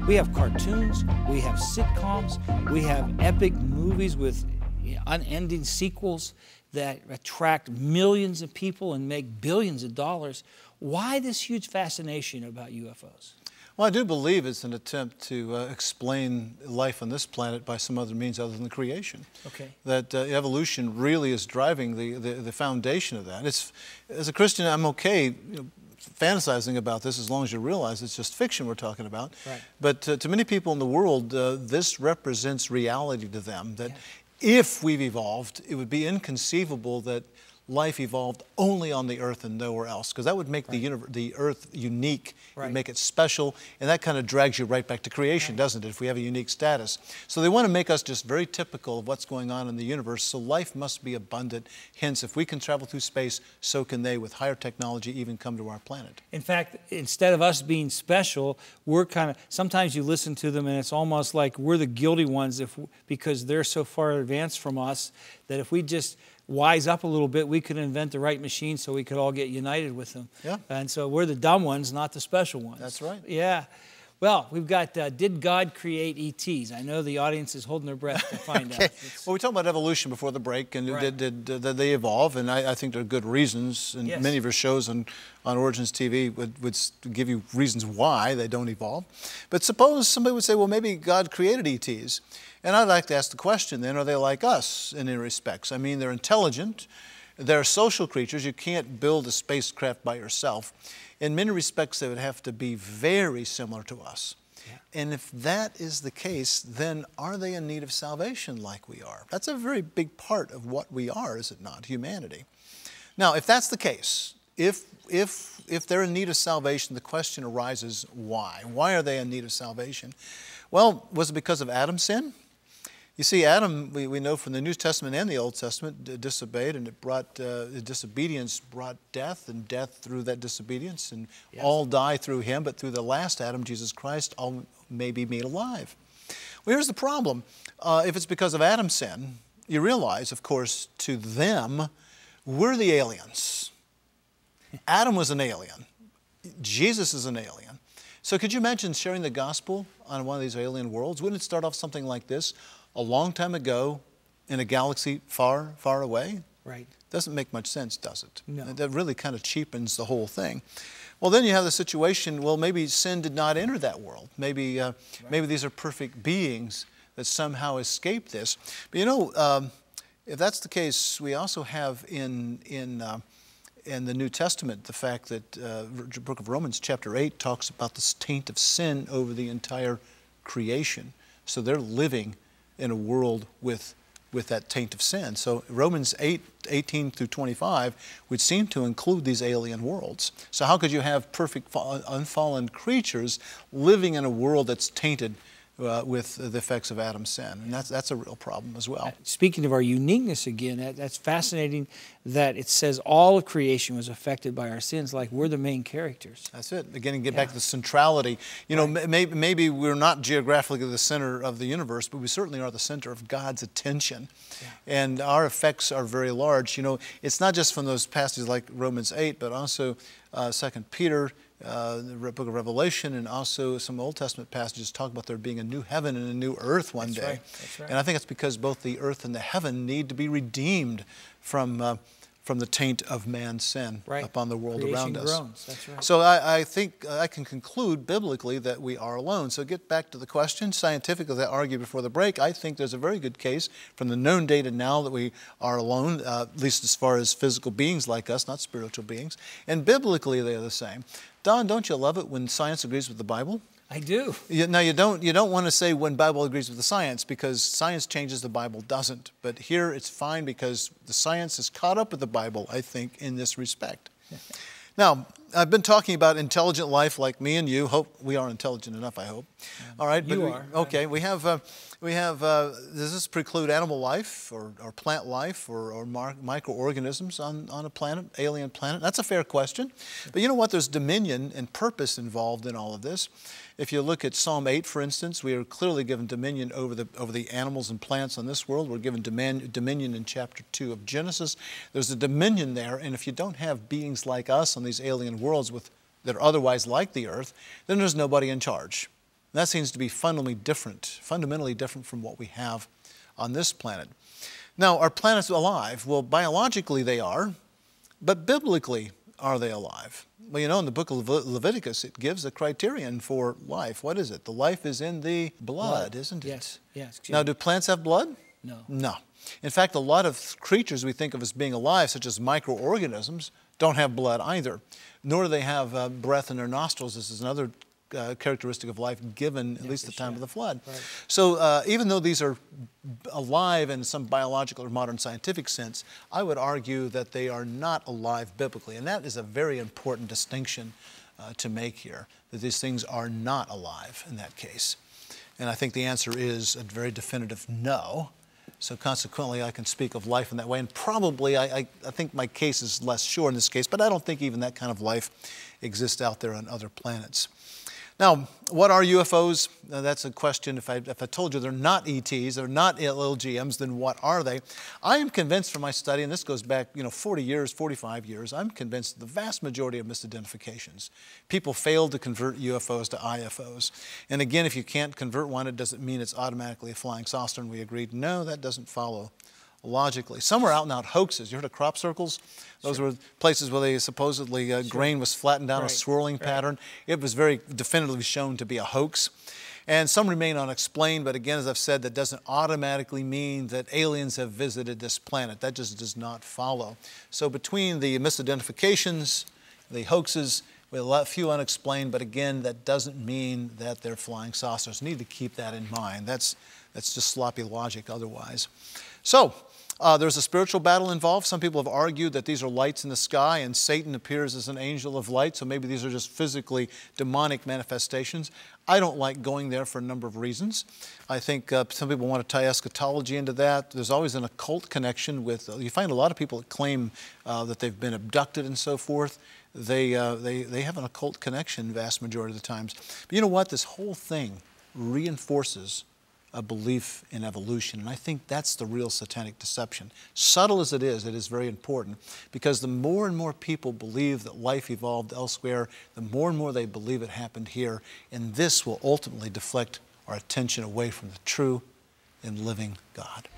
We have cartoons, we have sitcoms, we have epic movies with unending sequels that attract millions of people and make billions of dollars. Why this huge fascination about UFOs? Well, I do believe it's an attempt to explain life on this planet by some other means other than creation. Okay. That evolution really is driving the foundation of that. It's, as a Christian, I'm okay fantasizing about this as long as you realize it's just fiction we're talking about. Right. But to many people in the world, this represents reality to them. That if we've evolved, it would be inconceivable that life evolved only on the earth and nowhere else, because that would make the earth unique, would make it special, and that kind of drags you right back to creation, doesn't it, if we have a unique status. So they want to make us just very typical of what's going on in the universe, so life must be abundant. Hence, if we can travel through space, so can they, with higher technology, even come to our planet. In fact, instead of us being special, we're kind of, sometimes you listen to them and it's almost like we're the guilty ones because they're so far advanced from us that if we just wise up a little bit, we could invent the right machine so we could all get united with them. Yeah. And so we're the dumb ones, not the special ones. That's right. Yeah. Well, we've got, did God create ETs? I know the audience is holding their breath to find out. Well, we talked about evolution before the break, and did they evolve? And I think there are good reasons, and many of your shows on Origins TV would give you reasons why they don't evolve. But suppose somebody would say, well, maybe God created ETs. And I'd like to ask the question then, are they like us in any respects? I mean, they're intelligent, they're social creatures. You can't build a spacecraft by yourself. In many respects, they would have to be very similar to us. Yeah. And if that is the case, then are they in need of salvation like we are? That's a very big part of what we are, is it not? Humanity. Now, if that's the case, if they're in need of salvation, the question arises, why? Why are they in need of salvation? Well, was it because of Adam's sin? You see, Adam, we know from the New Testament and the Old Testament, disobeyed, and it brought, disobedience brought death, and death through that disobedience, and all die through him, but through the last Adam, Jesus Christ, all may be made alive. Well, here's the problem. If it's because of Adam's sin, you realize, of course, to them, we're the aliens. Adam was an alien. Jesus is an alien. So could you imagine sharing the gospel on one of these alien worlds? Wouldn't it start off something like this? A long time ago, in a galaxy far, far away? Right. Doesn't make much sense, does it? No. That really kind of cheapens the whole thing. Well, then you have the situation, well, maybe sin did not enter that world. Maybe, maybe these are perfect beings that somehow escaped this. But you know, if that's the case, we also have in the New Testament the fact that the book of Romans chapter 8 talks about this taint of sin over the entire creation. So they're living in a world with that taint of sin. So Romans 8:18 through 25 would seem to include these alien worlds. So how could you have perfect unfallen creatures living in a world that's tainted with the effects of Adam's sin? And that's a real problem as well. Speaking of our uniqueness again, that's fascinating that it says all of creation was affected by our sins, like we're the main characters. That's it. Again, get back to the centrality. You know, maybe we're not geographically the center of the universe, but we certainly are the center of God's attention. Yeah. And our effects are very large. You know, it's not just from those passages like Romans 8, but also 2 Peter, the book of Revelation, and also some Old Testament passages talk about there being a new heaven and a new earth one day. Right. That's right. And I think it's because both the earth and the heaven need to be redeemed from the taint of man's sin upon the world around us. Groans. That's right. So I think I can conclude biblically that we are alone. So get back to the question. Scientifically, I argued before the break, I think there's a very good case from the known data now that we are alone, at least as far as physical beings like us, not spiritual beings. And biblically, they are the same. Don, don't you love it when science agrees with the Bible? I do. Now, you don't want to say when the Bible agrees with the science, because science changes, the Bible doesn't. But here it's fine because the science is caught up with the Bible, I think, in this respect. Now, I've been talking about intelligent life like me and you. Hope we are intelligent enough, I hope. All right. You are. Okay. We have, does this preclude animal life or plant life or microorganisms on a planet, alien planet? That's a fair question. But you know what? There's dominion and purpose involved in all of this. If you look at Psalm 8, for instance, we are clearly given dominion over the animals and plants on this world. We're given dominion in chapter 2 of Genesis. There's a dominion there, and if you don't have beings like us on these alien worlds that are otherwise like the earth, then there's nobody in charge. And that seems to be fundamentally different from what we have on this planet. Now, are planets alive? Well, biologically they are, but biblically, are they alive? Well, you know, in the book of Leviticus, it gives a criterion for life. What is it? The life is in the blood, isn't it? Yes, yes. Now, do plants have blood? No. No. In fact, a lot of creatures we think of as being alive, such as microorganisms, don't have blood either, nor do they have breath in their nostrils. This is another characteristic of life given at least the time of the flood. Right. So even though these are alive in some biological or modern scientific sense, I would argue that they are not alive biblically. And that is a very important distinction to make here, that these things are not alive in that case. And I think the answer is a very definitive no. So consequently, I can speak of life in that way. And probably, I think my case is less sure in this case, but I don't think even that kind of life exists out there on other planets. Now, what are UFOs? That's a question. If I told you they're not ETs, they're not LGMs, then what are they? I am convinced from my study, and this goes back 40 years, 45 years, I'm convinced the vast majority of misidentifications. People fail to convert UFOs to IFOs. And again, if you can't convert one, it doesn't mean it's automatically a flying saucer, and we agreed, no, that doesn't follow logically. Some were out-and-out hoaxes. You heard of crop circles? Those were places where they supposedly grain was flattened down a swirling pattern. It was very definitively shown to be a hoax. And some remain unexplained, but again, as I've said, that doesn't automatically mean that aliens have visited this planet. That just does not follow. So between the misidentifications, the hoaxes, we have a few unexplained, but again, that doesn't mean that they're flying saucers. Need to keep that in mind. That's just sloppy logic otherwise. So, there's a spiritual battle involved. Some people have argued that these are lights in the sky and Satan appears as an angel of light, so maybe these are just physically demonic manifestations. I don't like going there for a number of reasons. I think some people want to tie eschatology into that. There's always an occult connection with, you find a lot of people that claim that they've been abducted and so forth. They have an occult connection vast majority of the times. But you know what? This whole thing reinforces a belief in evolution. And I think that's the real satanic deception. Subtle as it is very important, because the more and more people believe that life evolved elsewhere, the more and more they believe it happened here, and this will ultimately deflect our attention away from the true and living God.